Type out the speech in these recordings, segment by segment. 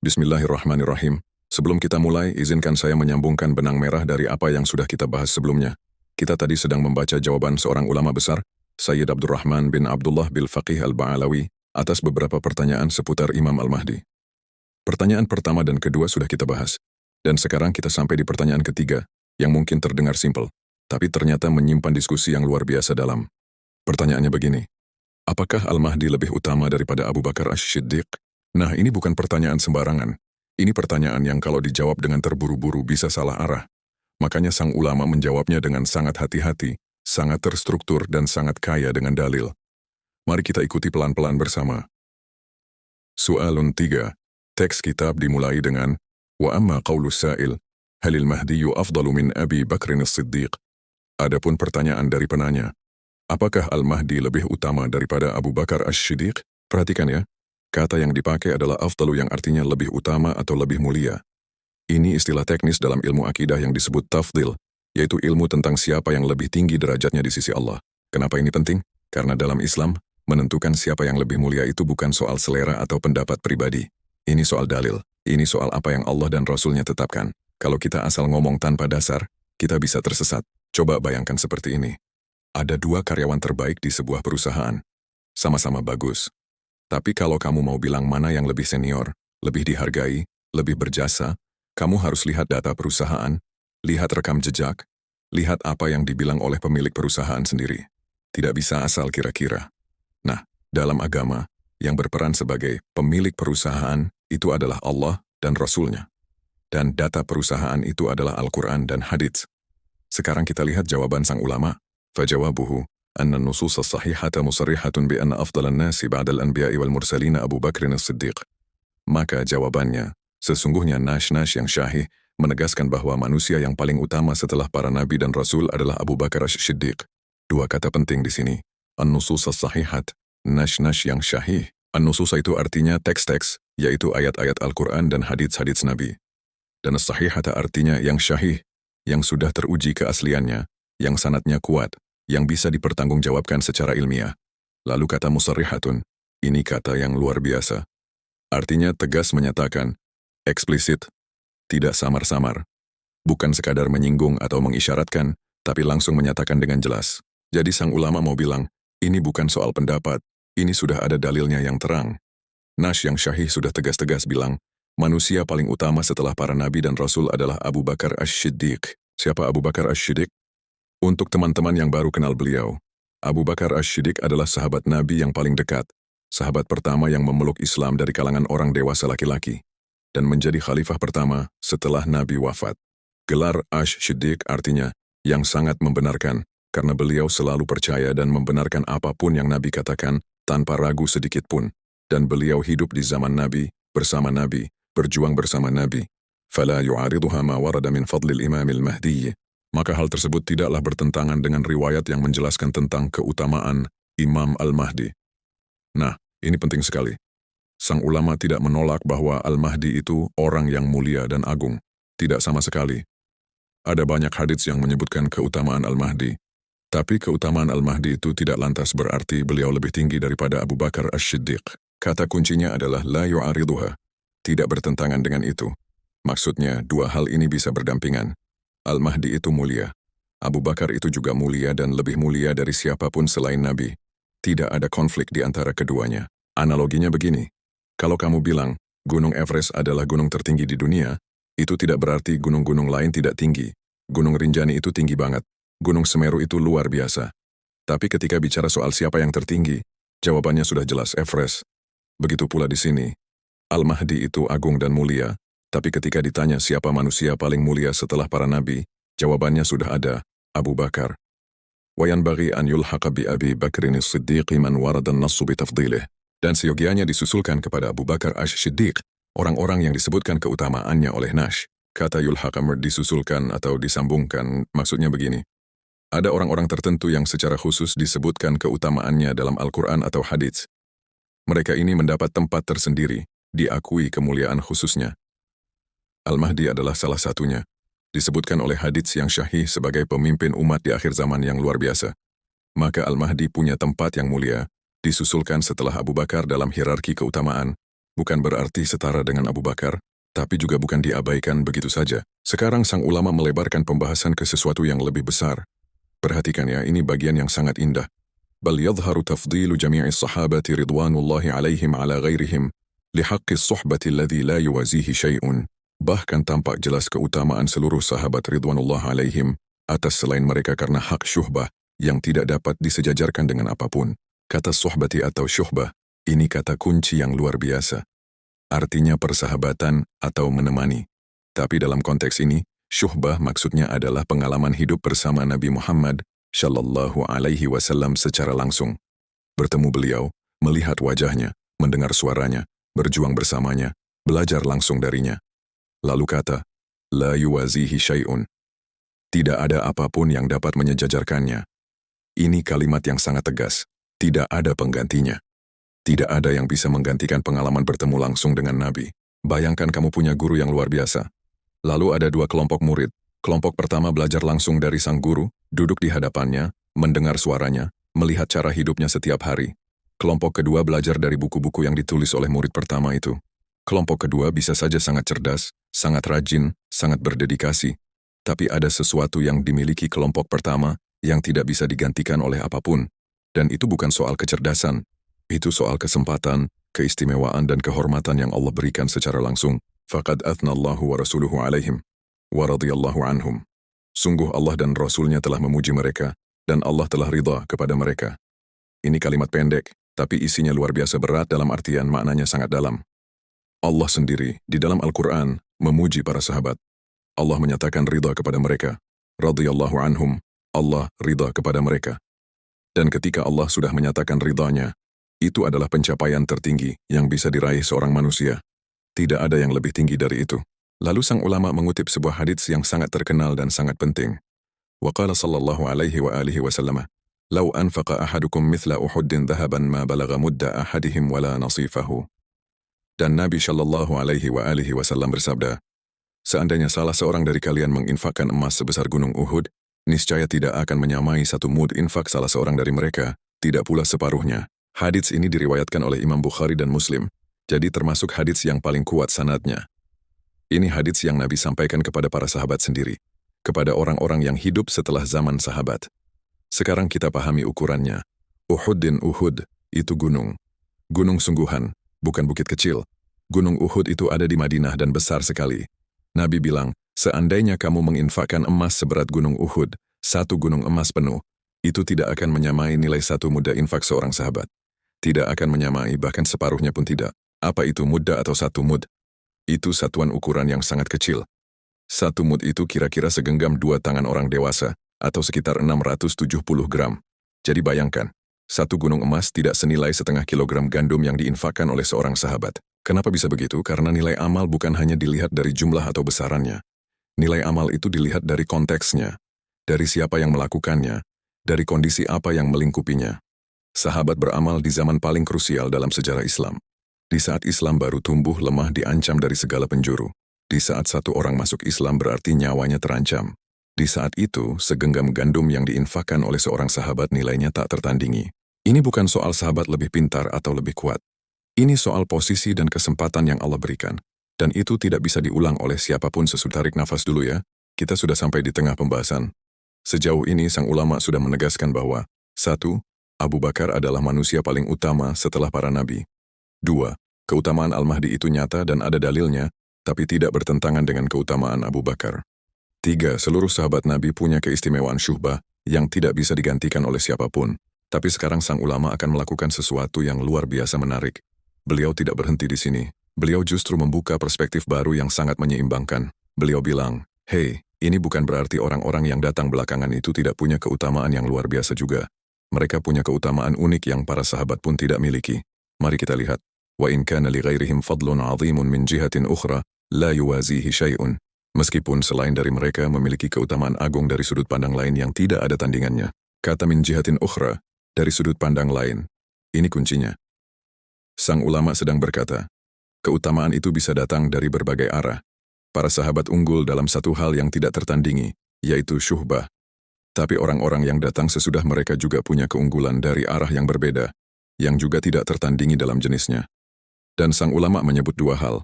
Bismillahirrahmanirrahim. Sebelum kita mulai, izinkan saya menyambungkan benang merah dari apa yang sudah kita bahas sebelumnya. Kita tadi sedang membaca jawaban seorang ulama besar, Sayyid Abdurrahman bin Abdullah bil Faqih al-Ba'alawi, atas beberapa pertanyaan seputar Imam Al-Mahdi. Pertanyaan pertama dan kedua sudah kita bahas. Dan sekarang kita sampai di pertanyaan ketiga, yang mungkin terdengar simpel, tapi ternyata menyimpan diskusi yang luar biasa dalam. Pertanyaannya begini, apakah Al-Mahdi lebih utama daripada Abu Bakar Ash-Shiddiq? Nah, ini bukan pertanyaan sembarangan. Ini pertanyaan yang kalau dijawab dengan terburu-buru bisa salah arah. Makanya sang ulama menjawabnya dengan sangat hati-hati, sangat terstruktur dan sangat kaya dengan dalil. Mari kita ikuti pelan-pelan bersama. Soalun 3. Teks kitab dimulai dengan Wa amma qawlu sa'il, halil mahdiyu afdalu min Abi Bakrin as-Siddiq. Adapun pertanyaan dari penanya, apakah Al-Mahdi lebih utama daripada Abu Bakar Ash-Shiddiq? Perhatikan ya. Kata yang dipakai adalah afdalu yang artinya lebih utama atau lebih mulia. Ini istilah teknis dalam ilmu akidah yang disebut tafdil, yaitu ilmu tentang siapa yang lebih tinggi derajatnya di sisi Allah. Kenapa ini penting? Karena dalam Islam, menentukan siapa yang lebih mulia itu bukan soal selera atau pendapat pribadi. Ini soal dalil. Ini soal apa yang Allah dan Rasul-Nya tetapkan. Kalau kita asal ngomong tanpa dasar, kita bisa tersesat. Coba bayangkan seperti ini. Ada dua karyawan terbaik di sebuah perusahaan. Sama-sama bagus. Tapi kalau kamu mau bilang mana yang lebih senior, lebih dihargai, lebih berjasa, kamu harus lihat data perusahaan, lihat rekam jejak, lihat apa yang dibilang oleh pemilik perusahaan sendiri. Tidak bisa asal kira-kira. Nah, dalam agama, yang berperan sebagai pemilik perusahaan itu adalah Allah dan Rasul-Nya. Dan data perusahaan itu adalah Al-Quran dan Hadits. Sekarang kita lihat jawaban sang ulama. Fajawabuhu. أن النصوص الصحيحة مصرحة بأن أفضل الناس بعد الأنبياء والمرسلين أبو بكر الصديق. Maka jawabannya, sesungguhnya Nash yang syahih menegaskan bahwa manusia yang paling utama setelah para nabi dan rasul adalah Abu Bakar Ash-Shiddiq. Dua kata penting di sini. An-nusus as-sahihat, Nash yang syahih. An-nusus itu artinya teks-teks, yaitu ayat-ayat Al-Quran dan hadits-hadits Nabi. Dan as-sahihata artinya yang syahih, yang sudah teruji keasliannya, yang sanadnya kuat, yang bisa dipertanggungjawabkan secara ilmiah. Lalu kata musarrihatun, ini kata yang luar biasa. Artinya tegas menyatakan, eksplisit, tidak samar-samar. Bukan sekadar menyinggung atau mengisyaratkan, tapi langsung menyatakan dengan jelas. Jadi sang ulama mau bilang, ini bukan soal pendapat, ini sudah ada dalilnya yang terang. Nash yang syahih sudah tegas-tegas bilang, manusia paling utama setelah para nabi dan rasul adalah Abu Bakar Ash-Shiddiq. Siapa Abu Bakar Ash-Shiddiq? Untuk teman-teman yang baru kenal beliau, Abu Bakar Ash-Shiddiq adalah sahabat Nabi yang paling dekat, sahabat pertama yang memeluk Islam dari kalangan orang dewasa laki-laki, dan menjadi khalifah pertama setelah Nabi wafat. Gelar Ash-Shiddiq artinya, yang sangat membenarkan, karena beliau selalu percaya dan membenarkan apapun yang Nabi katakan, tanpa ragu sedikit pun, dan beliau hidup di zaman Nabi, bersama Nabi, berjuang bersama Nabi. فَلَا يُعَارِضُهَا مَا وَرَدَ مِنْ فَضْلِ الْإِمَامِ الْمَهْدِيِّ. Maka hal tersebut tidaklah bertentangan dengan riwayat yang menjelaskan tentang keutamaan Imam Al-Mahdi. Nah, ini penting sekali. Sang ulama tidak menolak bahwa Al-Mahdi itu orang yang mulia dan agung. Tidak sama sekali. Ada banyak hadits yang menyebutkan keutamaan Al-Mahdi. Tapi keutamaan Al-Mahdi itu tidak lantas berarti beliau lebih tinggi daripada Abu Bakar Ash-Shiddiq. Kata kuncinya adalah la yu'ariduha. Tidak bertentangan dengan itu. Maksudnya, dua hal ini bisa berdampingan. Al-Mahdi itu mulia. Abu Bakar itu juga mulia dan lebih mulia dari siapapun selain Nabi. Tidak ada konflik di antara keduanya. Analoginya begini. Kalau kamu bilang, Gunung Everest adalah gunung tertinggi di dunia, itu tidak berarti gunung-gunung lain tidak tinggi. Gunung Rinjani itu tinggi banget. Gunung Semeru itu luar biasa. Tapi ketika bicara soal siapa yang tertinggi, jawabannya sudah jelas Everest. Begitu pula di sini. Al-Mahdi itu agung dan mulia. Tapi ketika ditanya siapa manusia paling mulia setelah para nabi, jawabannya sudah ada, Abu Bakar. وَيَنْبَغِي أَنْ يُلْحَقَ بِأَبِي بَكْرٍ الصِّدِّيقِ مَنْ وَرَدَ النَّصُّ بِتَفْضِيلِهِ. Dan seyogianya disusulkan kepada Abu Bakar Ash-Shiddiq, orang-orang yang disebutkan keutamaannya oleh Nash. Kata yulhaqa disusulkan atau disambungkan, maksudnya begini. Ada orang-orang tertentu yang secara khusus disebutkan keutamaannya dalam Al-Quran atau Hadits. Mereka ini mendapat tempat tersendiri, diakui kemuliaan khususnya. Al-Mahdi adalah salah satunya, disebutkan oleh hadits yang syahih sebagai pemimpin umat di akhir zaman yang luar biasa. Maka Al-Mahdi punya tempat yang mulia, disusulkan setelah Abu Bakar dalam hierarki keutamaan, bukan berarti setara dengan Abu Bakar, tapi juga bukan diabaikan begitu saja. Sekarang sang ulama melebarkan pembahasan ke sesuatu yang lebih besar. Perhatikan ya, ini bagian yang sangat indah. Bal yadharu tafdilu jami'i sahabati ridwanullahi alaihim ala ghairihim lihaqqi suhbati alladhi la yuwazihi syai'un. Bahkan tampak jelas keutamaan seluruh sahabat ridwanullah alaihim atas selain mereka karena hak syuhbah yang tidak dapat disejajarkan dengan apapun. Kata suhbati atau syuhbah, ini kata kunci yang luar biasa. Artinya persahabatan atau menemani. Tapi dalam konteks ini, syuhbah maksudnya adalah pengalaman hidup bersama Nabi Muhammad Shallallahu Alaihi Wasallam secara langsung. Bertemu beliau, melihat wajahnya, mendengar suaranya, berjuang bersamanya, belajar langsung darinya. Lalu kata, La yuwazihi syai'un. Tidak ada apapun yang dapat menyejajarkannya. Ini kalimat yang sangat tegas. Tidak ada penggantinya. Tidak ada yang bisa menggantikan pengalaman bertemu langsung dengan Nabi. Bayangkan kamu punya guru yang luar biasa. Lalu ada dua kelompok murid. Kelompok pertama belajar langsung dari sang guru, duduk di hadapannya, mendengar suaranya, melihat cara hidupnya setiap hari. Kelompok kedua belajar dari buku-buku yang ditulis oleh murid pertama itu. Kelompok kedua bisa saja sangat cerdas, sangat rajin, sangat berdedikasi. Tapi ada sesuatu yang dimiliki kelompok pertama yang tidak bisa digantikan oleh apapun. Dan itu bukan soal kecerdasan. Itu soal kesempatan, keistimewaan dan kehormatan yang Allah berikan secara langsung. Faqad athnallahu wa rasuluhu alaihim, wa radiyallahu anhum. Sungguh Allah dan Rasulnya telah memuji mereka, dan Allah telah ridha kepada mereka. Ini kalimat pendek, tapi isinya luar biasa berat dalam artian maknanya sangat dalam. Allah sendiri, di dalam Al-Quran, memuji para sahabat. Allah menyatakan ridha kepada mereka. Radiyallahu anhum, Allah ridha kepada mereka. Dan ketika Allah sudah menyatakan ridhanya, itu adalah pencapaian tertinggi yang bisa diraih seorang manusia. Tidak ada yang lebih tinggi dari itu. Lalu sang ulama mengutip sebuah hadits yang sangat terkenal dan sangat penting. Wa qala sallallahu alaihi wa alihi wasallam, "Lau anfaqa ahadukum mithla Uhuddin dhahaban ma balagha mudda ahadihim wala nasifahu." Dan Nabi sallallahu alaihi wa alihi wasallam bersabda, seandainya salah seorang dari kalian menginfakkan emas sebesar gunung Uhud, niscaya tidak akan menyamai satu mud infak salah seorang dari mereka, tidak pula separuhnya. Hadits ini diriwayatkan oleh Imam Bukhari dan Muslim, jadi termasuk hadits yang paling kuat sanadnya. Ini hadits yang Nabi sampaikan kepada para sahabat sendiri, kepada orang-orang yang hidup setelah zaman sahabat. Sekarang kita pahami ukurannya. Uhuddin Uhud, itu gunung. Gunung sungguhan, bukan bukit kecil. Gunung Uhud itu ada di Madinah dan besar sekali. Nabi bilang, seandainya kamu menginfakkan emas seberat gunung Uhud, satu gunung emas penuh, itu tidak akan menyamai nilai satu muda infak seorang sahabat. Tidak akan menyamai, bahkan separuhnya pun tidak. Apa itu muda atau satu mud? Itu satuan ukuran yang sangat kecil. Satu mud itu kira-kira segenggam 2 tangan orang dewasa, atau sekitar 670 gram. Jadi bayangkan, satu gunung emas tidak senilai setengah kilogram gandum yang diinfakkan oleh seorang sahabat. Kenapa bisa begitu? Karena nilai amal bukan hanya dilihat dari jumlah atau besarannya. Nilai amal itu dilihat dari konteksnya, dari siapa yang melakukannya, dari kondisi apa yang melingkupinya. Sahabat beramal di zaman paling krusial dalam sejarah Islam. Di saat Islam baru tumbuh lemah diancam dari segala penjuru. Di saat satu orang masuk Islam berarti nyawanya terancam. Di saat itu, segenggam gandum yang diinfakkan oleh seorang sahabat nilainya tak tertandingi. Ini bukan soal sahabat lebih pintar atau lebih kuat. Ini soal posisi dan kesempatan yang Allah berikan. Dan itu tidak bisa diulang oleh siapapun. Tarik nafas dulu ya. Kita sudah sampai di tengah pembahasan. Sejauh ini sang ulama sudah menegaskan bahwa 1. Abu Bakar adalah manusia paling utama setelah para nabi. 2. Keutamaan Al-Mahdi itu nyata dan ada dalilnya, tapi tidak bertentangan dengan keutamaan Abu Bakar. 3. Seluruh sahabat Nabi punya keistimewaan syuhbah yang tidak bisa digantikan oleh siapapun. Tapi sekarang sang ulama akan melakukan sesuatu yang luar biasa menarik. Beliau tidak berhenti di sini. Beliau justru membuka perspektif baru yang sangat menyeimbangkan. Beliau bilang, "Hei, ini bukan berarti orang-orang yang datang belakangan itu tidak punya keutamaan yang luar biasa juga. Mereka punya keutamaan unik yang para sahabat pun tidak miliki. Mari kita lihat. Wa in kana li ghairihim fadlun 'azimun min jihatin ukhra, la yuwazihi syai'un." Meskipun selain dari mereka memiliki keutamaan agung dari sudut pandang lain yang tidak ada tandingannya. Kata min jihatin ukhra, dari sudut pandang lain. Ini kuncinya. Sang ulama sedang berkata, keutamaan itu bisa datang dari berbagai arah. Para sahabat unggul dalam satu hal yang tidak tertandingi, yaitu syuhbah. Tapi orang-orang yang datang sesudah mereka juga punya keunggulan dari arah yang berbeda, yang juga tidak tertandingi dalam jenisnya. Dan sang ulama menyebut dua hal.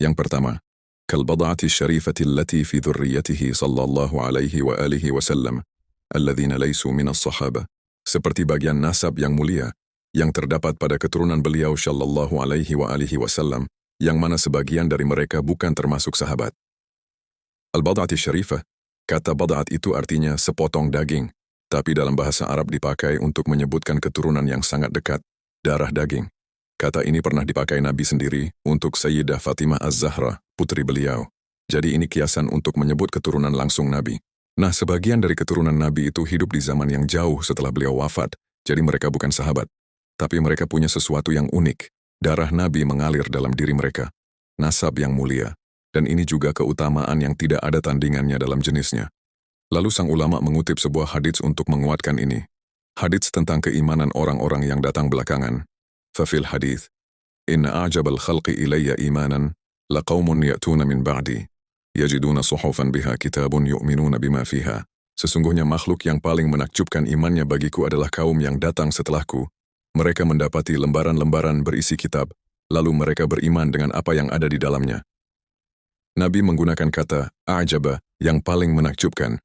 Yang pertama, kalbad'ati syarifati allati fi dhurriyyatihi sallallahu alaihi wa alihi wasallam, alladzina laysu minas sahaba. Seperti bagian nasab yang mulia, yang terdapat pada keturunan beliau sallallahu alaihi wa alihi wasallam, yang mana sebagian dari mereka bukan termasuk sahabat. Al-bad'ati syarifah, kata bad'at itu artinya sepotong daging, tapi dalam bahasa Arab dipakai untuk menyebutkan keturunan yang sangat dekat, darah daging. Kata ini pernah dipakai Nabi sendiri untuk Sayyidah Fatimah Az-Zahra, putri beliau. Jadi ini kiasan untuk menyebut keturunan langsung Nabi. Nah, sebagian dari keturunan Nabi itu hidup di zaman yang jauh setelah beliau wafat, jadi mereka bukan sahabat. Tapi mereka punya sesuatu yang unik. Darah Nabi mengalir dalam diri mereka. Nasab yang mulia. Dan ini juga keutamaan yang tidak ada tandingannya dalam jenisnya. Lalu sang ulama mengutip sebuah hadits untuk menguatkan ini. Hadits tentang keimanan orang-orang yang datang belakangan. Fafil hadits, Inna a'jabal khalqi ilayya imanan, laqawmun ya'tuna min ba'di, yajiduna suhufan biha kitabun yu'minuna bima fiha. Sesungguhnya makhluk yang paling menakjubkan imannya bagiku adalah kaum yang datang setelahku. Mereka mendapati lembaran-lembaran berisi kitab, lalu mereka beriman dengan apa yang ada di dalamnya. Nabi menggunakan kata a'jaba yang paling menakjubkan.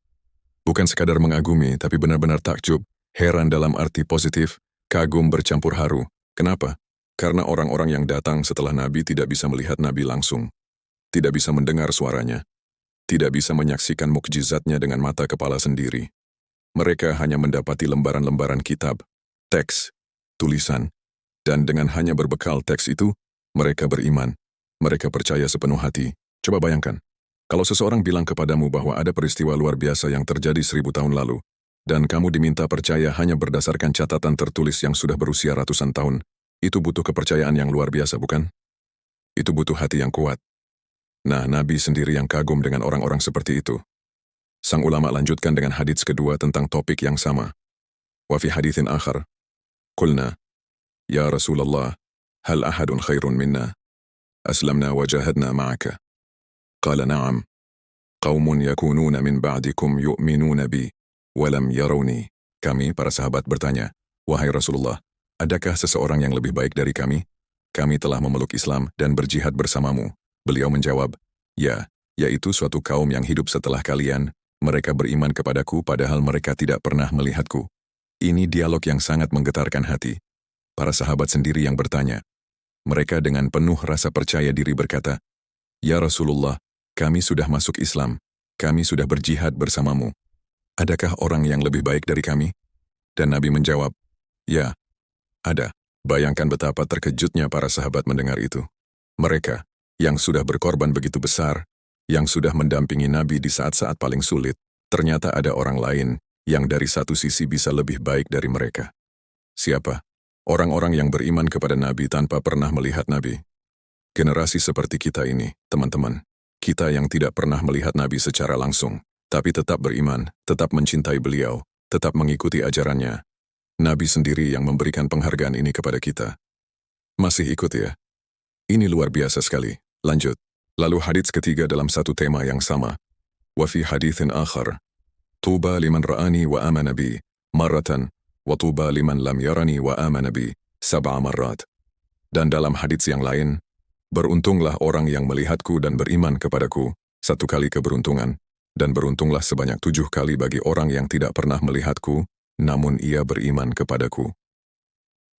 Bukan sekadar mengagumi, tapi benar-benar takjub, heran dalam arti positif, kagum bercampur haru. Kenapa? Karena orang-orang yang datang setelah Nabi tidak bisa melihat Nabi langsung, tidak bisa mendengar suaranya, tidak bisa menyaksikan mukjizatnya dengan mata kepala sendiri. Mereka hanya mendapati lembaran-lembaran kitab, teks, tulisan, dan dengan hanya berbekal teks itu, mereka beriman, mereka percaya sepenuh hati. Coba bayangkan, kalau seseorang bilang kepadamu bahwa ada peristiwa luar biasa yang terjadi 1000 tahun lalu, dan kamu diminta percaya hanya berdasarkan catatan tertulis yang sudah berusia ratusan tahun, itu butuh kepercayaan yang luar biasa, bukan? Itu butuh hati yang kuat. Nah, Nabi sendiri yang kagum dengan orang-orang seperti itu. Sang ulama lanjutkan dengan hadits kedua tentang topik yang sama. Wa fi haditsin akhar, qulna, ya Rasulullah, hal ahadun khairun minna? Aslamna wa jahadna ma'aka. Qala na'am, qawmun yakununa min ba'dikum yu'minuna bi, walam yarawni. Kami, para sahabat bertanya, wahai Rasulullah, adakah seseorang yang lebih baik dari kami? Kami telah memeluk Islam dan berjihad bersamamu. Beliau menjawab, ya, yaitu suatu kaum yang hidup setelah kalian, mereka beriman kepadaku padahal mereka tidak pernah melihatku. Ini dialog yang sangat menggetarkan hati. Para sahabat sendiri yang bertanya. Mereka dengan penuh rasa percaya diri berkata, ya Rasulullah, kami sudah masuk Islam, kami sudah berjihad bersamamu. Adakah orang yang lebih baik dari kami? Dan Nabi menjawab, ya, ada. Bayangkan betapa terkejutnya para sahabat mendengar itu. Mereka, yang sudah berkorban begitu besar, yang sudah mendampingi Nabi di saat-saat paling sulit, ternyata ada orang lain yang dari satu sisi bisa lebih baik dari mereka. Siapa? Orang-orang yang beriman kepada Nabi tanpa pernah melihat Nabi. Generasi seperti kita ini, teman-teman. Kita yang tidak pernah melihat Nabi secara langsung, tapi tetap beriman, tetap mencintai beliau, tetap mengikuti ajarannya. Nabi sendiri yang memberikan penghargaan ini kepada kita. Masih ikut ya? Ini luar biasa sekali. Lanjut. Lalu hadits ketiga dalam satu tema yang sama. Wa fi haditsin akhar. Tuba liman ra'ani wa amana bi, marratan, wa tuba liman lam yarani wa amana bi, 7 marrat. Dan dalam hadits yang lain, beruntunglah orang yang melihatku dan beriman kepadaku, 1 kali keberuntungan, dan beruntunglah sebanyak 7 kali bagi orang yang tidak pernah melihatku, namun ia beriman kepadaku.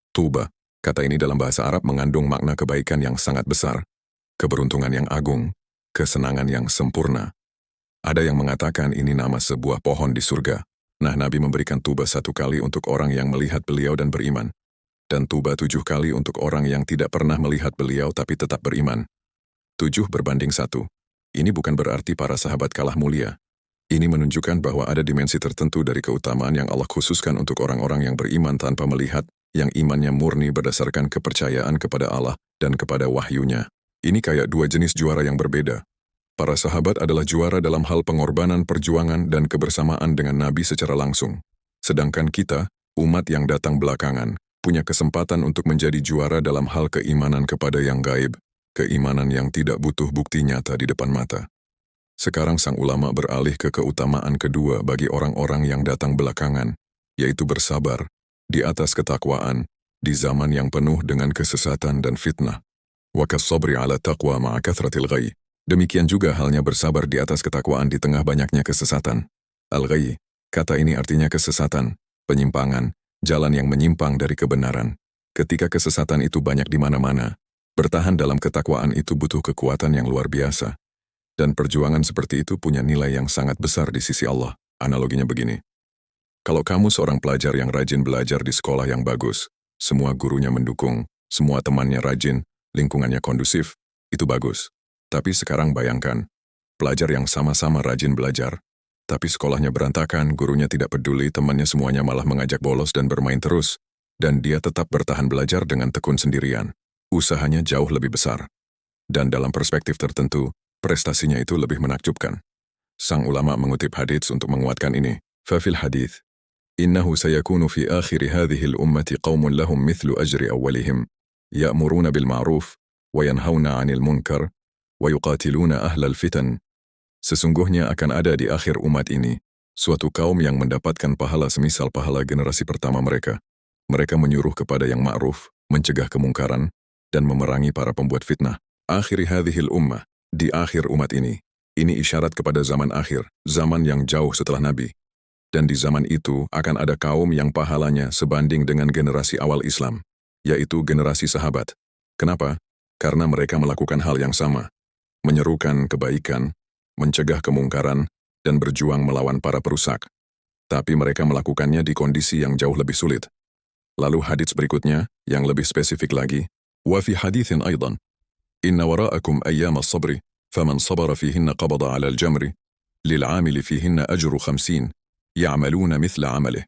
Tuba, kata ini dalam bahasa Arab mengandung makna kebaikan yang sangat besar, keberuntungan yang agung, kesenangan yang sempurna. Ada yang mengatakan ini nama sebuah pohon di surga. Nah, Nabi memberikan tuba 1 kali untuk orang yang melihat beliau dan beriman. Dan tuba 7 kali untuk orang yang tidak pernah melihat beliau tapi tetap beriman. 7 berbanding 1. Ini bukan berarti para sahabat kalah mulia. Ini menunjukkan bahwa ada dimensi tertentu dari keutamaan yang Allah khususkan untuk orang-orang yang beriman tanpa melihat, yang imannya murni berdasarkan kepercayaan kepada Allah dan kepada wahyunya. Ini kayak 2 jenis juara yang berbeda. Para sahabat adalah juara dalam hal pengorbanan, perjuangan, dan kebersamaan dengan Nabi secara langsung. Sedangkan kita, umat yang datang belakangan, punya kesempatan untuk menjadi juara dalam hal keimanan kepada yang gaib, keimanan yang tidak butuh bukti nyata di depan mata. Sekarang sang ulama beralih ke keutamaan kedua bagi orang-orang yang datang belakangan, yaitu bersabar, di atas ketakwaan, di zaman yang penuh dengan kesesatan dan fitnah. Wa kas-sabri ala taqwa ma'a kathratil ghayy. Demikian juga halnya bersabar di atas ketakwaan di tengah banyaknya kesesatan. Al-ghayy, kata ini artinya kesesatan, penyimpangan, jalan yang menyimpang dari kebenaran. Ketika kesesatan itu banyak di mana-mana, bertahan dalam ketakwaan itu butuh kekuatan yang luar biasa. Dan perjuangan seperti itu punya nilai yang sangat besar di sisi Allah. Analoginya begini. Kalau kamu seorang pelajar yang rajin belajar di sekolah yang bagus, semua gurunya mendukung, semua temannya rajin, lingkungannya kondusif, itu bagus. Tapi sekarang bayangkan, pelajar yang sama-sama rajin belajar, tapi sekolahnya berantakan, gurunya tidak peduli, temannya semuanya malah mengajak bolos dan bermain terus, dan dia tetap bertahan belajar dengan tekun sendirian. Usahanya jauh lebih besar. Dan dalam perspektif tertentu, prestasinya itu lebih menakjubkan. Sang ulama mengutip hadits untuk menguatkan ini. Fafil hadits, innahu sayakunu fi akhiri hadhihi al-ummati qawmun lahum mithlu ajri awwalihim, ya'muruna bil ma'ruf, wa yanhauna 'anil munkar, wa yuqatiluna ahlal fitan. Sesungguhnya akan ada di akhir umat ini, suatu kaum yang mendapatkan pahala semisal pahala generasi pertama mereka. Mereka menyuruh kepada yang ma'ruf, mencegah kemungkaran, dan memerangi para pembuat fitnah. Akhiri hadhil ummah, di akhir umat ini. Ini isyarat kepada zaman akhir, zaman yang jauh setelah Nabi. Dan di zaman itu akan ada kaum yang pahalanya sebanding dengan generasi awal Islam, yaitu generasi sahabat. Kenapa? Karena mereka melakukan hal yang sama. Menyerukan kebaikan, mencegah kemungkaran, dan berjuang melawan para perusak. Tapi mereka melakukannya di kondisi yang jauh lebih sulit. Lalu hadits berikutnya, yang lebih spesifik lagi, wa fi hadithin aidan, inna wara'akum ayyam as-sabri, faman sabara fihinna qabada 'ala al-jamri, lil'amili fihinna ajru 50, ya'maluna mithla 'amalih.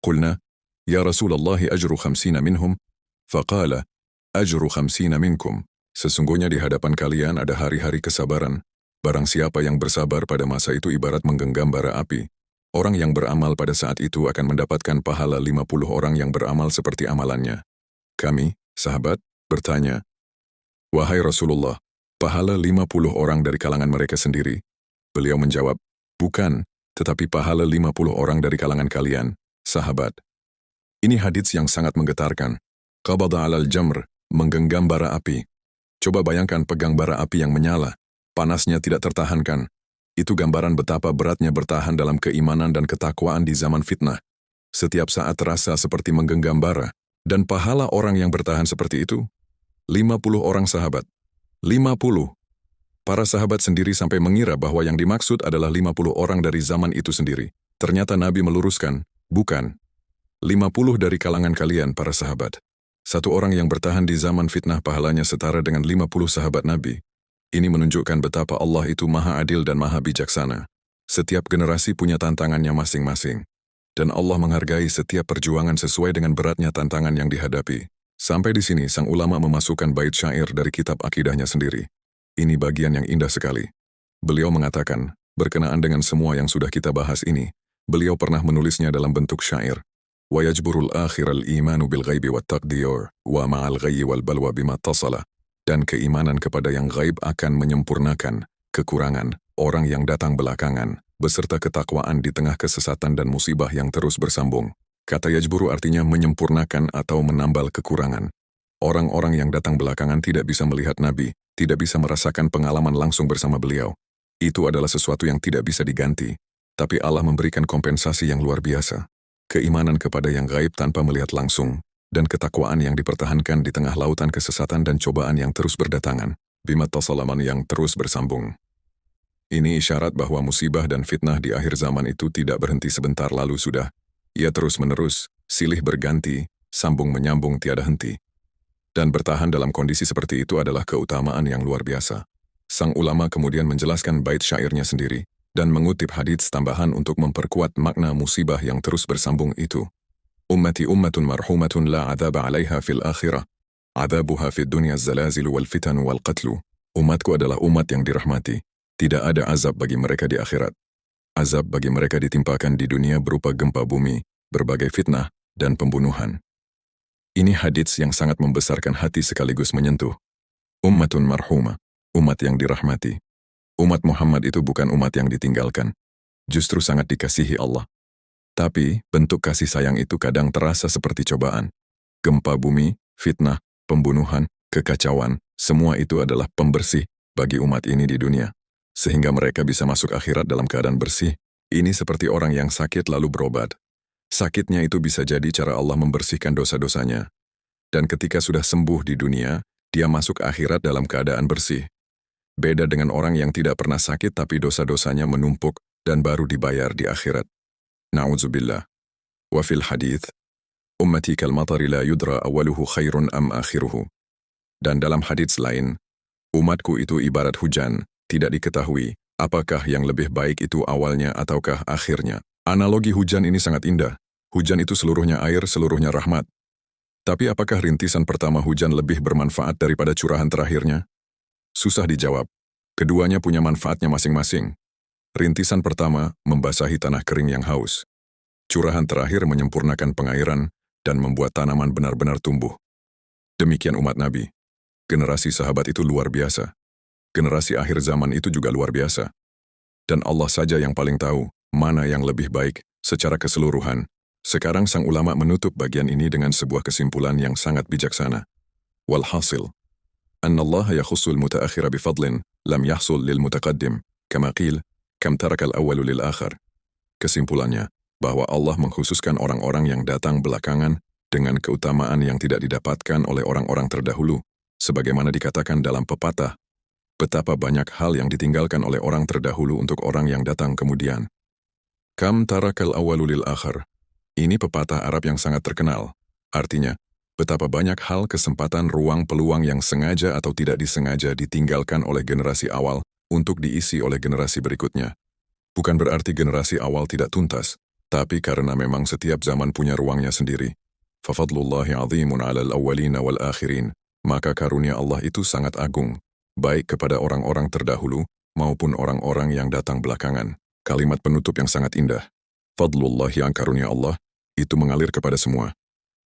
Qulna, ya Rasulullah ajru 50 minhum, faqala, ajru 50 minkum. Sesungguhnya di hadapan kalian ada hari-hari kesabaran. Barang siapa yang bersabar pada masa itu ibarat menggenggam bara api. Orang yang beramal pada saat itu akan mendapatkan pahala 50 orang yang beramal seperti amalannya. Kami, sahabat, bertanya, wahai Rasulullah, pahala 50 orang dari kalangan mereka sendiri? Beliau menjawab, bukan, tetapi pahala 50 orang dari kalangan kalian, sahabat. Ini hadits yang sangat menggetarkan. Qabada 'alal jamr, menggenggam bara api. Coba bayangkan pegang bara api yang menyala, panasnya tidak tertahankan. Itu gambaran betapa beratnya bertahan dalam keimanan dan ketakwaan di zaman fitnah. Setiap saat terasa seperti menggenggam bara. Dan pahala orang yang bertahan seperti itu, 50 orang sahabat. 50. Para sahabat sendiri sampai mengira bahwa yang dimaksud adalah 50 orang dari zaman itu sendiri. Ternyata Nabi meluruskan, bukan. 50 dari kalangan kalian, para sahabat. Satu orang yang bertahan di zaman fitnah pahalanya setara dengan 50 sahabat Nabi. Ini menunjukkan betapa Allah itu maha adil dan maha bijaksana. Setiap generasi punya tantangannya masing-masing. Dan Allah menghargai setiap perjuangan sesuai dengan beratnya tantangan yang dihadapi. Sampai di sini sang ulama memasukkan bait syair dari kitab akidahnya sendiri. Ini bagian yang indah sekali. Beliau mengatakan, berkenaan dengan semua yang sudah kita bahas ini, beliau pernah menulisnya dalam bentuk syair. Wa yajburul akhiral imanu bil ghaibi wat taqdir, wa ma'al ghayyi wal balwa bima tasala. Dan keimanan kepada yang gaib akan menyempurnakan kekurangan orang yang datang belakangan, beserta ketakwaan di tengah kesesatan dan musibah yang terus bersambung. Kata yajburu artinya menyempurnakan atau menambal kekurangan. Orang-orang yang datang belakangan tidak bisa melihat Nabi, tidak bisa merasakan pengalaman langsung bersama beliau. Itu adalah sesuatu yang tidak bisa diganti, tapi Allah memberikan kompensasi yang luar biasa. Keimanan kepada yang gaib tanpa melihat langsung, dan ketakwaan yang dipertahankan di tengah lautan kesesatan dan cobaan yang terus berdatangan, bima tasalaman yang terus bersambung. Ini isyarat bahwa musibah dan fitnah di akhir zaman itu tidak berhenti sebentar lalu sudah. Ia terus-menerus, silih berganti, sambung menyambung tiada henti. Dan bertahan dalam kondisi seperti itu adalah keutamaan yang luar biasa. Sang ulama kemudian menjelaskan bait syairnya sendiri, dan mengutip hadits tambahan untuk memperkuat makna musibah yang terus bersambung itu. Ummati ummatun marhumatun la adhaba 'alaiha fil akhirah. Adhabuha fid dunya az-zalazilu wal fitanu wal qatlu. Umatku adalah umat yang dirahmati. Tidak ada azab bagi mereka di akhirat. Azab bagi mereka ditimpakan di dunia berupa gempa bumi, berbagai fitnah, dan pembunuhan. Ini hadits yang sangat membesarkan hati sekaligus menyentuh. Ummatun marhumah, umat yang dirahmati. Umat Muhammad itu bukan umat yang ditinggalkan. Justru sangat dikasihi Allah. Tapi, bentuk kasih sayang itu kadang terasa seperti cobaan. Gempa bumi, fitnah, pembunuhan, kekacauan, semua itu adalah pembersih bagi umat ini di dunia. Sehingga mereka bisa masuk akhirat dalam keadaan bersih. Ini seperti orang yang sakit lalu berobat. Sakitnya itu bisa jadi cara Allah membersihkan dosa-dosanya. Dan ketika sudah sembuh di dunia, dia masuk akhirat dalam keadaan bersih. Beda dengan orang yang tidak pernah sakit tapi dosa-dosanya menumpuk dan baru dibayar di akhirat. Na'udzubillah. Wa fil hadith, ummati kal matari la yudra awaluhu khairun am akhiruhu. Dan dalam hadits lain, umatku itu ibarat hujan, tidak diketahui apakah yang lebih baik itu awalnya ataukah akhirnya. Analogi hujan ini sangat indah. Hujan itu seluruhnya air, seluruhnya rahmat. Tapi apakah rintisan pertama hujan lebih bermanfaat daripada curahan terakhirnya? Susah dijawab. Keduanya punya manfaatnya masing-masing. Rintisan pertama membasahi tanah kering yang haus. Curahan terakhir menyempurnakan pengairan dan membuat tanaman benar-benar tumbuh. Demikian umat Nabi. Generasi sahabat itu luar biasa. Generasi akhir zaman itu juga luar biasa. Dan Allah saja yang paling tahu mana yang lebih baik secara keseluruhan. Sekarang sang ulama menutup bagian ini dengan sebuah kesimpulan yang sangat bijaksana. Walhasil, anna Allah yakhussul mutaakhira bifadlin lam yahsul lil mutaqaddim, kama qil, kam tarakal awwalu lil akhar. Kesimpulannya, bahwa Allah mengkhususkan orang-orang yang datang belakangan dengan keutamaan yang tidak didapatkan oleh orang-orang terdahulu, sebagaimana dikatakan dalam pepatah, betapa banyak hal yang ditinggalkan oleh orang terdahulu untuk orang yang datang kemudian. Kam tarakal awwalu lil akhar. Ini pepatah Arab yang sangat terkenal. Artinya, betapa banyak hal kesempatan ruang peluang yang sengaja atau tidak disengaja ditinggalkan oleh generasi awal untuk diisi oleh generasi berikutnya. Bukan berarti generasi awal tidak tuntas, tapi karena memang setiap zaman punya ruangnya sendiri. Fafadlullahi azimun alal awwalina wal akhirin. Maka karunia Allah itu sangat agung, baik kepada orang-orang terdahulu maupun orang-orang yang datang belakangan. Kalimat penutup yang sangat indah. Fadlullahi, yang karunia Allah, itu mengalir kepada semua.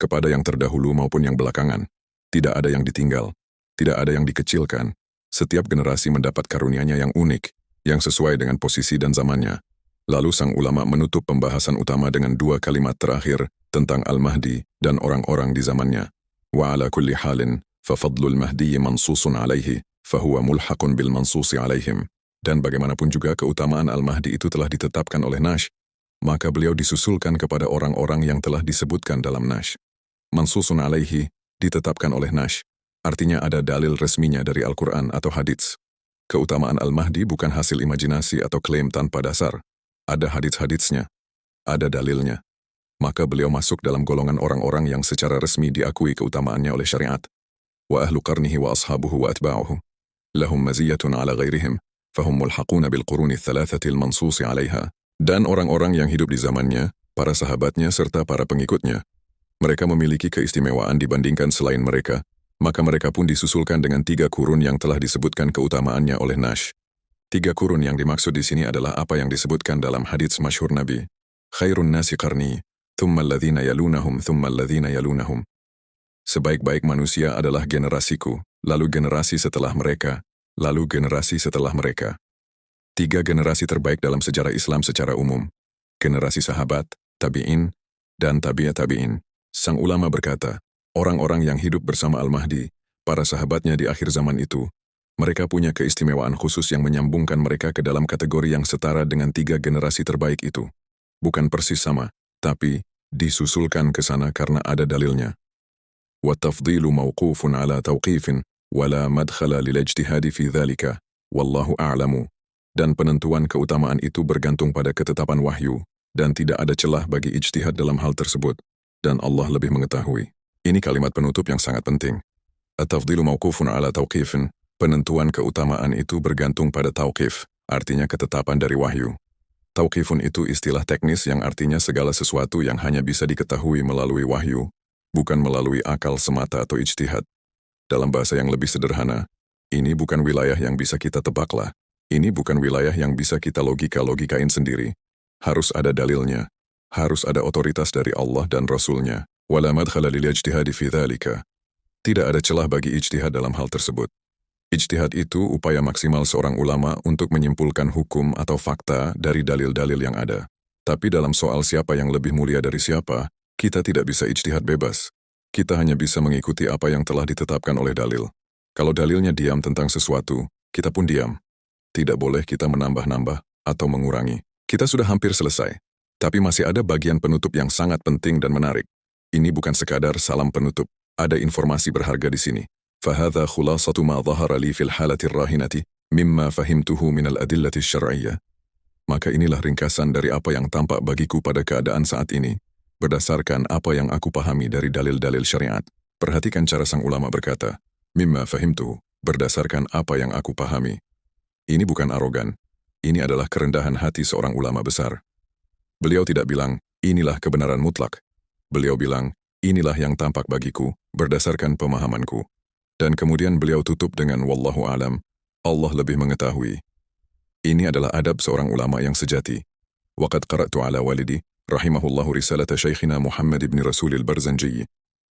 Kepada yang terdahulu maupun yang belakangan. Tidak ada yang ditinggal. Tidak ada yang dikecilkan. Setiap generasi mendapat karunia-Nya yang unik, yang sesuai dengan posisi dan zamannya. Lalu sang ulama menutup pembahasan utama dengan dua kalimat terakhir tentang Al-Mahdi dan orang-orang di zamannya. Wa ala kulli halin, fafadlul mahdi mansusun alaihi, fahuwa mulhaqun bil mansusi alaihim. Dan bagaimanapun juga keutamaan Al-Mahdi itu telah ditetapkan oleh Nash, maka beliau disusulkan kepada orang-orang yang telah disebutkan dalam Nash. Mansusun alaihi, ditetapkan oleh Nash, artinya ada dalil resminya dari Al-Quran atau hadits. Keutamaan Al-Mahdi bukan hasil imajinasi atau klaim tanpa dasar. Ada hadits-haditsnya, ada dalilnya. Maka beliau masuk dalam golongan orang-orang yang secara resmi diakui keutamaannya oleh syariat. Wa ahlu qarnihi wa ashabuhu wa atba'uhu. Lahum maziyatun ala ghairihim, fahum mulhaquna bil quruni thalathati al-mansusi alaiha. Dan orang-orang yang hidup di zamannya, para sahabatnya serta para pengikutnya, mereka memiliki keistimewaan dibandingkan selain mereka, maka mereka pun disusulkan dengan 3 kurun yang telah disebutkan keutamaannya oleh Nash. 3 kurun yang dimaksud di sini adalah apa yang disebutkan dalam hadits masyhur Nabi. Khairun nasi qarni, thumma alladhina yalunahum, thumma alladhina yalunahum. Sebaik-baik manusia adalah generasiku, lalu generasi setelah mereka, lalu generasi setelah mereka. 3 generasi terbaik dalam sejarah Islam secara umum. Generasi sahabat, tabi'in, dan tabi'at tabi'in. Sang ulama berkata, orang-orang yang hidup bersama Al-Mahdi, para sahabatnya di akhir zaman itu, mereka punya keistimewaan khusus yang menyambungkan mereka ke dalam kategori yang setara dengan 3 generasi terbaik itu. Bukan persis sama, tapi disusulkan ke sana karena ada dalilnya. Wa tafdilu mawqufun ala tawqifin, wala madkhala lil ijtihadi fi dhalika, wallahu a'lamu. Dan penentuan keutamaan itu bergantung pada ketetapan wahyu, dan tidak ada celah bagi ijtihad dalam hal tersebut, dan Allah lebih mengetahui. Ini kalimat penutup yang sangat penting. At-tafdilu mawqufun ala tawqifin, penentuan keutamaan itu bergantung pada tauqif, artinya ketetapan dari wahyu. Tauqifun itu istilah teknis yang artinya segala sesuatu yang hanya bisa diketahui melalui wahyu, bukan melalui akal semata atau ijtihad. Dalam bahasa yang lebih sederhana, ini bukan wilayah yang bisa kita tebaklah. Ini bukan wilayah yang bisa kita logikain sendiri. Harus ada dalilnya. Harus ada otoritas dari Allah dan Rasul-Nya. Wala madkhala lil ijtihadi fi dzalika. Tidak ada celah bagi ijtihad dalam hal tersebut. Ijtihad itu upaya maksimal seorang ulama untuk menyimpulkan hukum atau fakta dari dalil-dalil yang ada. Tapi dalam soal siapa yang lebih mulia dari siapa, kita tidak bisa ijtihad bebas. Kita hanya bisa mengikuti apa yang telah ditetapkan oleh dalil. Kalau dalilnya diam tentang sesuatu, kita pun diam. Tidak boleh kita menambah-nambah atau mengurangi. Kita sudah hampir selesai. Tapi masih ada bagian penutup yang sangat penting dan menarik. Ini bukan sekadar salam penutup. Ada informasi berharga di sini. فهذا خلاصة ما ظهر لي في الحالة الراهنة مما فهمته من الأدلة الشرعية. Maka inilah ringkasan dari apa yang tampak bagiku pada keadaan saat ini, berdasarkan apa yang aku pahami dari dalil-dalil syariat. Perhatikan cara sang ulama berkata, mimma fahimtu, berdasarkan apa yang aku pahami. Ini bukan arogan, ini adalah kerendahan hati seorang ulama besar. Beliau tidak bilang, inilah kebenaran mutlak. Beliau bilang, inilah yang tampak bagiku, berdasarkan pemahamanku. Dan kemudian beliau tutup dengan wallahu alam, Allah lebih mengetahui. Ini adalah adab seorang ulama yang sejati. Waqad qara'tu ala walidi, rahimahullahu risalata syekhina Muhammad ibn Rasul al-Barzanji,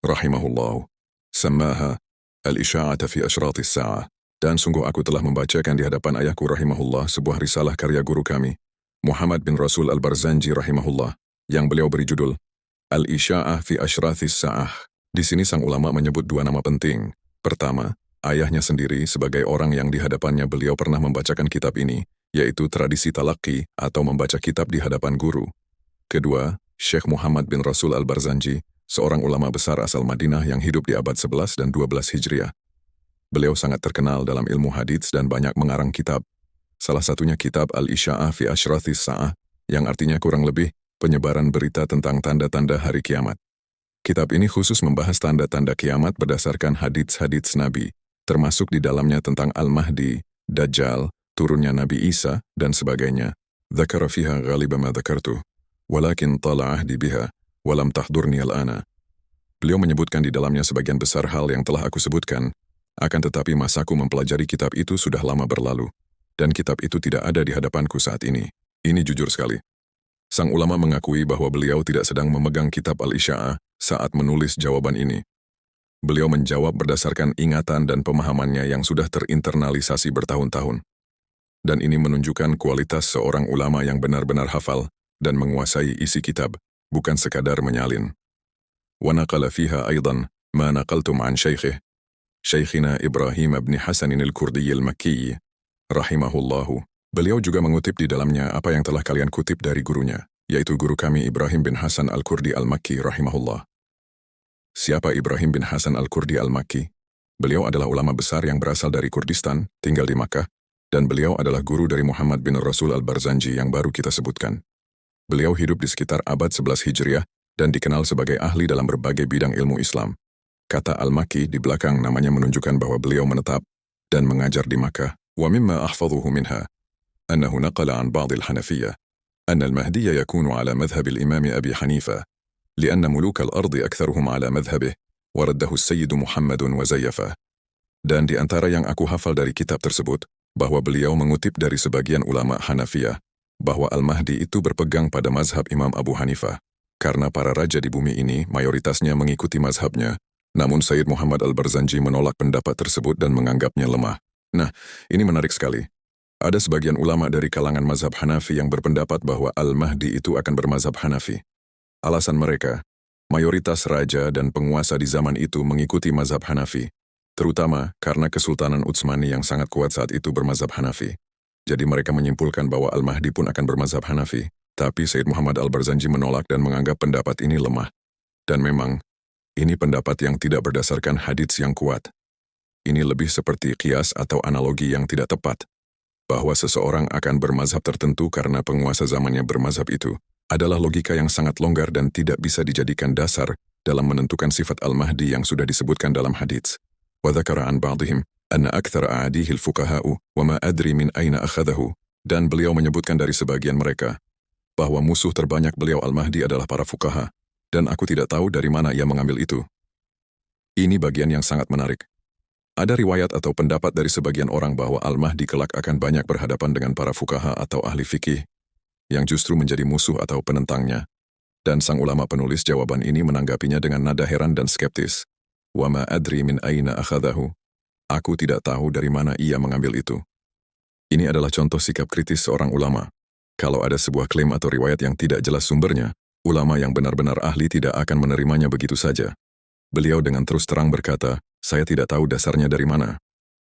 rahimahullahu, sammaha al-isya'ata fi asyratis sa'ah. Dan sungguh aku telah membacakan di hadapan ayahku rahimahullah sebuah risalah karya guru kami, Muhammad bin Rasul al-Barzanji rahimahullah, yang beliau beri judul Al-Isya'ah fi asyratis sa'ah. Di sini sang ulama menyebut dua nama penting. Pertama, ayahnya sendiri sebagai orang yang di hadapannya beliau pernah membacakan kitab ini, yaitu tradisi talaqi atau membaca kitab di hadapan guru. Kedua, Syekh Muhammad bin Rasul al-Barzanji, seorang ulama besar asal Madinah yang hidup di abad 11 dan 12 Hijriah. Beliau sangat terkenal dalam ilmu hadits dan banyak mengarang kitab. Salah satunya kitab Al-Isya'ah fi asyratis sa'ah, yang artinya kurang lebih penyebaran berita tentang tanda-tanda hari kiamat. Kitab ini khusus membahas tanda-tanda kiamat berdasarkan hadits-hadits Nabi, termasuk di dalamnya tentang Al-Mahdi, Dajjal, turunnya Nabi Isa, dan sebagainya. Dzakara fiha ghaliba ma dzakartuh, walakin tala ahdi biha, walam tahdurni al-ana. Beliau menyebutkan di dalamnya sebagian besar hal yang telah aku sebutkan, akan tetapi masaku mempelajari kitab itu sudah lama berlalu, dan kitab itu tidak ada di hadapanku saat ini. Ini jujur sekali. Sang ulama mengakui bahwa beliau tidak sedang memegang kitab Al-Isya'ah saat menulis jawaban ini. Beliau menjawab berdasarkan ingatan dan pemahamannya yang sudah terinternalisasi bertahun-tahun. Dan ini menunjukkan kualitas seorang ulama yang benar-benar hafal dan menguasai isi kitab, bukan sekadar menyalin. Wa naqala fiha aidan ma naqaltum an syaikhih, Syekhina Ibrahim bin Hasan al-Kurdi al-Makki, rahimahullahu. Beliau juga mengutip di dalamnya apa yang telah kalian kutip dari gurunya, yaitu guru kami Ibrahim bin Hasan al-Kurdi al-Makki, rahimahullah. Siapa Ibrahim bin Hasan al-Kurdi al-Makki? Beliau adalah ulama besar yang berasal dari Kurdistan, tinggal di Makkah, dan beliau adalah guru dari Muhammad bin Rasul al-Barzanji yang baru kita sebutkan. Beliau hidup di sekitar abad 11 Hijriah dan dikenal sebagai ahli dalam berbagai bidang ilmu Islam. Kata Al-Makki di belakang namanya menunjukkan bahwa beliau menetap dan mengajar di Makkah. Wa mimma ahfadhuhu minha annahu naqala an ba'd al-Hanafiyyah anna al-Mahdiyya yakunu ala madhhab al-Imam Abi Hanifah lianna muluk al-ardi aktharuhum ala madhhabih wa raddahu as-Sayyid Muhammadun wa zayyafah. Dan di antara yang aku hafal dari kitab tersebut bahwa beliau mengutip dari sebagian ulama Hanafiyah bahwa Al-Mahdi itu berpegang pada mazhab Imam Abu Hanifah karena para raja di bumi ini mayoritasnya mengikuti mazhabnya. Namun Sayyid Muhammad al-Barzanji menolak pendapat tersebut dan menganggapnya lemah. Nah, ini menarik sekali. Ada sebagian ulama dari kalangan mazhab Hanafi yang berpendapat bahwa Al-Mahdi itu akan bermazhab Hanafi. Alasan mereka, mayoritas raja dan penguasa di zaman itu mengikuti mazhab Hanafi, terutama karena Kesultanan Utsmani yang sangat kuat saat itu bermazhab Hanafi. Jadi mereka menyimpulkan bahwa Al-Mahdi pun akan bermazhab Hanafi, tapi Sayyid Muhammad al-Barzanji menolak dan menganggap pendapat ini lemah. Dan memang, ini pendapat yang tidak berdasarkan hadits yang kuat. Ini lebih seperti qiyas atau analogi yang tidak tepat. Bahwa seseorang akan bermazhab tertentu karena penguasa zamannya bermazhab itu, adalah logika yang sangat longgar dan tidak bisa dijadikan dasar dalam menentukan sifat Al-Mahdi yang sudah disebutkan dalam hadits. Wa dzakara an ba'dihim anna akthara a'adihi al-fuqaha'u wa ma adri min aina akhadahu. Dan beliau menyebutkan dari sebagian mereka bahwa musuh terbanyak beliau Al-Mahdi adalah para fuqaha. Dan aku tidak tahu dari mana ia mengambil itu. Ini bagian yang sangat menarik. Ada riwayat atau pendapat dari sebagian orang bahwa Al-Mahdi kelak akan banyak berhadapan dengan para fuqaha atau ahli fikih, yang justru menjadi musuh atau penentangnya. Dan sang ulama penulis jawaban ini menanggapinya dengan nada heran dan skeptis. Wa ma adri min aina akhadahu. Aku tidak tahu dari mana ia mengambil itu. Ini adalah contoh sikap kritis seorang ulama. Kalau ada sebuah klaim atau riwayat yang tidak jelas sumbernya, ulama yang benar-benar ahli tidak akan menerimanya begitu saja. Beliau dengan terus terang berkata, saya tidak tahu dasarnya dari mana.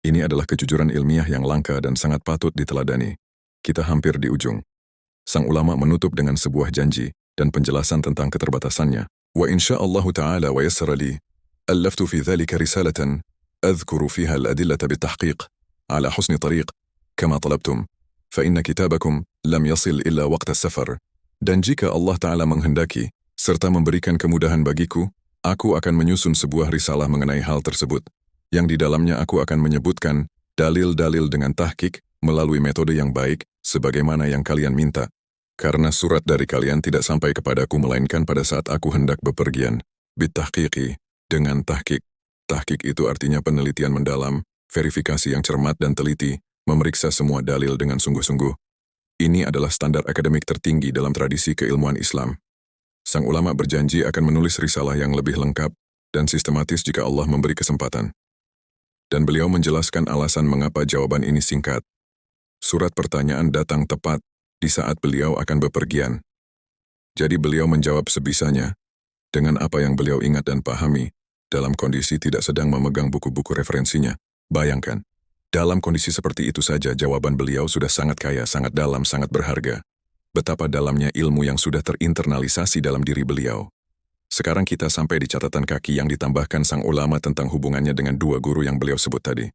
Ini adalah kejujuran ilmiah yang langka dan sangat patut diteladani. Kita hampir di ujung. Sang ulama menutup dengan sebuah janji dan penjelasan tentang keterbatasannya. Wa insyaallahu ta'ala wa yassara li, allaftu fi dhalika risalatan, adhkuru fiha al-adillata bitahqiq, ala husni tariq, kama talabtum, fa inna kitabakum lam yasil illa waqta safar. Dan jika Allah Ta'ala menghendaki, serta memberikan kemudahan bagiku, aku akan menyusun sebuah risalah mengenai hal tersebut, yang di dalamnya aku akan menyebutkan dalil-dalil dengan tahqiq melalui metode yang baik, sebagaimana yang kalian minta. Karena surat dari kalian tidak sampai kepadaku melainkan pada saat aku hendak bepergian. Bitahqiqi, dengan tahqiq. Tahqiq itu artinya penelitian mendalam, verifikasi yang cermat dan teliti, memeriksa semua dalil dengan sungguh-sungguh. Ini adalah standar akademik tertinggi dalam tradisi keilmuan Islam. Sang ulama berjanji akan menulis risalah yang lebih lengkap dan sistematis jika Allah memberi kesempatan. Dan beliau menjelaskan alasan mengapa jawaban ini singkat. Surat pertanyaan datang tepat di saat beliau akan bepergian. Jadi beliau menjawab sebisanya, dengan apa yang beliau ingat dan pahami, dalam kondisi tidak sedang memegang buku-buku referensinya. Bayangkan, dalam kondisi seperti itu saja jawaban beliau sudah sangat kaya, sangat dalam, sangat berharga. Betapa dalamnya ilmu yang sudah terinternalisasi dalam diri beliau. Sekarang kita sampai di catatan kaki yang ditambahkan sang ulama tentang hubungannya dengan dua guru yang beliau sebut tadi.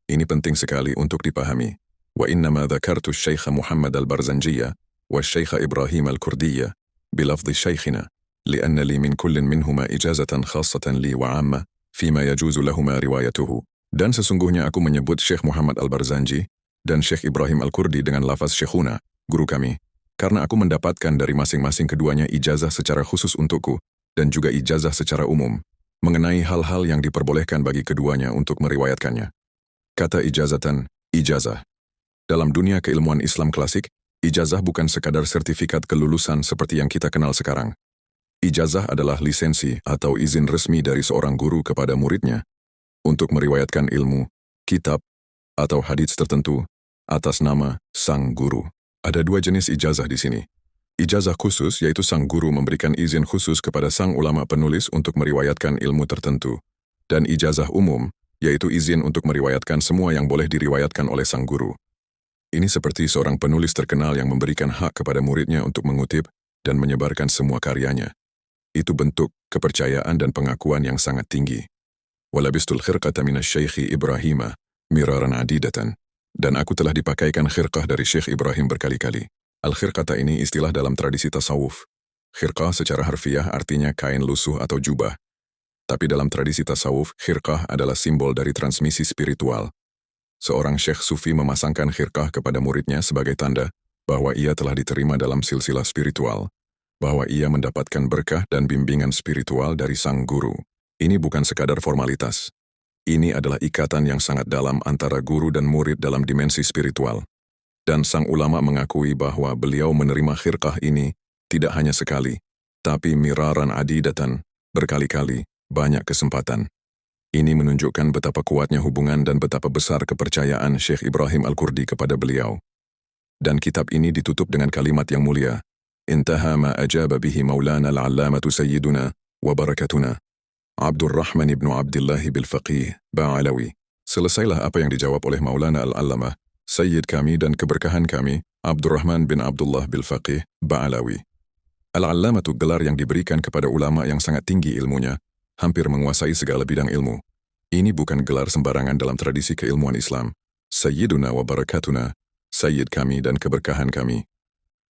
Ini penting sekali untuk dipahami. Wa innama dzakartu Syekh Muhammad al-Barzanjiyya wa Syekh Ibrahim al-Kurdiyya bilafdhi Syekhina, lianna li min kullin minhuma ijazatan khassatan li wa 'amma fima yajuzu lahuma riwayatuhu. Dan sesungguhnya aku menyebut Syekh Muhammad al-Barzanji dan Syekh Ibrahim al-Kurdi dengan lafaz Syekhuna, guru kami, karena aku mendapatkan dari masing-masing keduanya ijazah secara khusus untukku, dan juga ijazah secara umum, mengenai hal-hal yang diperbolehkan bagi keduanya untuk meriwayatkannya. Kata ijazatan, ijazah. Dalam dunia keilmuan Islam klasik, ijazah bukan sekadar sertifikat kelulusan seperti yang kita kenal sekarang. Ijazah adalah lisensi atau izin resmi dari seorang guru kepada muridnya untuk meriwayatkan ilmu, kitab, atau hadits tertentu atas nama sang guru. Ada dua jenis ijazah di sini. Ijazah khusus yaitu sang guru memberikan izin khusus kepada sang ulama penulis untuk meriwayatkan ilmu tertentu. Dan ijazah umum yaitu izin untuk meriwayatkan semua yang boleh diriwayatkan oleh sang guru. Ini seperti seorang penulis terkenal yang memberikan hak kepada muridnya untuk mengutip dan menyebarkan semua karyanya. Itu bentuk kepercayaan dan pengakuan yang sangat tinggi. Walabistul khirqata minasy-Syaikh Ibrahim miraran adidatan. Dan aku telah dipakaikan khirqah dari Syekh Ibrahim berkali-kali. Al-khirqata ini istilah dalam tradisi tasawuf. Khirqah secara harfiah artinya kain lusuh atau jubah. Tapi dalam tradisi tasawuf, khirqah adalah simbol dari transmisi spiritual. Seorang syekh sufi memasangkan khirqah kepada muridnya sebagai tanda bahwa ia telah diterima dalam silsilah spiritual, bahwa ia mendapatkan berkah dan bimbingan spiritual dari sang guru. Ini bukan sekadar formalitas. Ini adalah ikatan yang sangat dalam antara guru dan murid dalam dimensi spiritual. Dan sang ulama mengakui bahwa beliau menerima khirqah ini tidak hanya sekali, tapi miraran adidatan, berkali-kali, banyak kesempatan. Ini menunjukkan betapa kuatnya hubungan dan betapa besar kepercayaan Syekh Ibrahim al-Kurdi kepada beliau. Dan kitab ini ditutup dengan kalimat yang mulia, Intaha ma ajaba bihi maulana al-allamatu sayyiduna wa barakatuna, Abdurrahman ibn Abdullah bil-Faqih Ba'alawi. Selesailah apa yang dijawab oleh Maulana al-Allamah, Sayyid kami dan keberkahan kami, Abdurrahman bin Abdullah bil-Faqih Ba'alawi. Al-Allamah itu gelar yang diberikan kepada ulama yang sangat tinggi ilmunya, hampir menguasai segala bidang ilmu. Ini bukan gelar sembarangan dalam tradisi keilmuan Islam. Sayyiduna wa barakatuna, Sayyid kami dan keberkahan kami.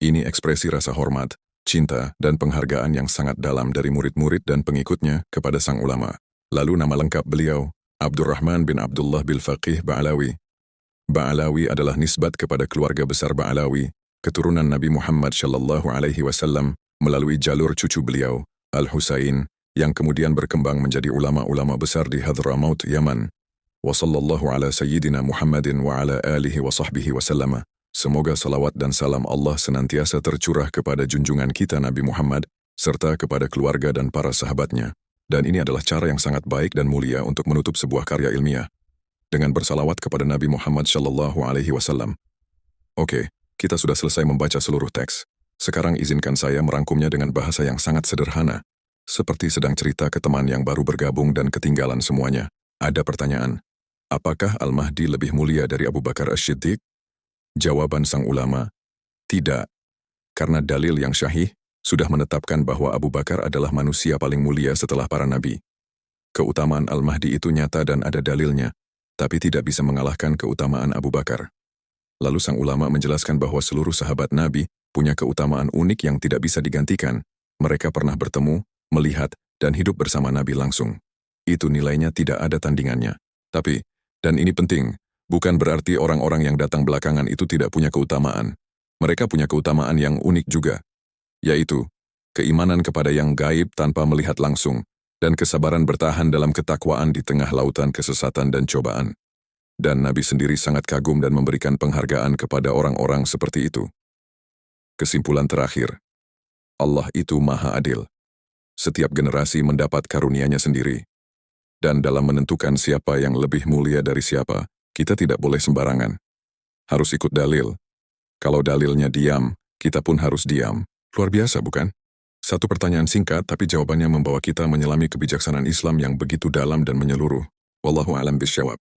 Ini ekspresi rasa hormat, cinta, dan penghargaan yang sangat dalam dari murid-murid dan pengikutnya kepada sang ulama. Lalu nama lengkap beliau, Abdurrahman bin Abdullah bil-Faqih Ba'alawi. Ba'alawi adalah nisbat kepada keluarga besar Ba'alawi, keturunan Nabi Muhammad SAW melalui jalur cucu beliau, Al-Husain, yang kemudian berkembang menjadi ulama-ulama besar di Hadramaut, Yaman. Wa sallallahu ala sayyidina Muhammadin wa ala alihi wa sahbihi wa sallama. Semoga salawat dan salam Allah senantiasa tercurah kepada junjungan kita Nabi Muhammad, serta kepada keluarga dan para sahabatnya. Dan ini adalah cara yang sangat baik dan mulia untuk menutup sebuah karya ilmiah, dengan bersalawat kepada Nabi Muhammad SAW. Oke, kita sudah selesai membaca seluruh teks. Sekarang izinkan saya merangkumnya dengan bahasa yang sangat sederhana, seperti sedang cerita ke teman yang baru bergabung dan ketinggalan semuanya. Ada pertanyaan? Apakah Al-Mahdi lebih mulia dari Abu Bakar As-Siddiq? Jawaban sang ulama, tidak. Karena dalil yang syahih sudah menetapkan bahwa Abu Bakar adalah manusia paling mulia setelah para nabi. Keutamaan Al-Mahdi itu nyata dan ada dalilnya, tapi tidak bisa mengalahkan keutamaan Abu Bakar. Lalu sang ulama menjelaskan bahwa seluruh sahabat Nabi punya keutamaan unik yang tidak bisa digantikan. Mereka pernah bertemu, melihat, dan hidup bersama Nabi langsung. Itu nilainya tidak ada tandingannya. Tapi, dan ini penting, bukan berarti orang-orang yang datang belakangan itu tidak punya keutamaan. Mereka punya keutamaan yang unik juga, yaitu keimanan kepada yang gaib tanpa melihat langsung, dan kesabaran bertahan dalam ketakwaan di tengah lautan kesesatan dan cobaan. Dan Nabi sendiri sangat kagum dan memberikan penghargaan kepada orang-orang seperti itu. Kesimpulan terakhir, Allah itu Maha Adil. Setiap generasi mendapat karunia-Nya sendiri. Dan dalam menentukan siapa yang lebih mulia dari siapa, kita tidak boleh sembarangan. Harus ikut dalil. Kalau dalilnya diam, kita pun harus diam. Luar biasa, bukan? Satu pertanyaan singkat, tapi jawabannya membawa kita menyelami kebijaksanaan Islam yang begitu dalam dan menyeluruh. Wallahu a'lam bishawab.